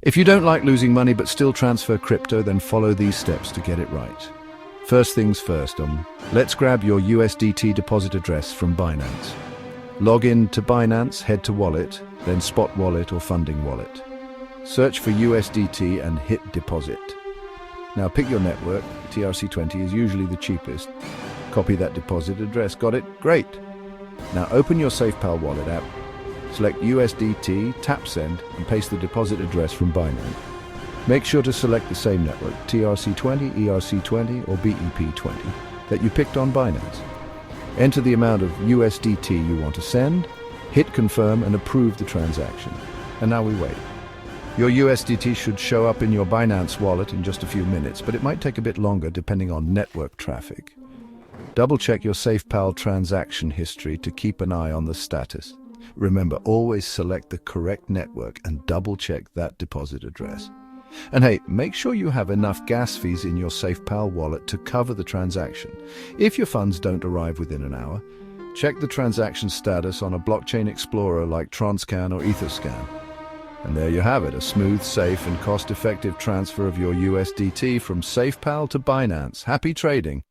If you don't like losing money but still transfer crypto, then follow these steps to get it right. First things first, let's grab your USDT deposit address from Binance. Log in to Binance, head to Wallet, then Spot Wallet or Funding Wallet. Search for USDT and hit Deposit. Now pick your network. TRC20 is usually the cheapest. Copy that deposit address. Got it? Great. Now open your SafePal Wallet app. Select USDT, tap Send, and paste the deposit address from Binance. Make sure to select the same network, TRC20, ERC20, or BEP20, that you picked on Binance. Enter the amount of USDT you want to send, hit Confirm, and approve the transaction. And now we wait. Your USDT should show up in your Binance wallet in just a few minutes, but it might take a bit longer depending on network traffic. Double-check your SafePal transaction history to keep an eye on the status. Remember, always select the correct network and double-check that deposit address. And hey, make sure you have enough gas fees in your SafePal wallet to cover the transaction. If your funds don't arrive within an hour, check the transaction status on a blockchain explorer like Transcan or Etherscan. And there you have it, a smooth, safe, and cost-effective transfer of your USDT from SafePal to Binance. Happy trading!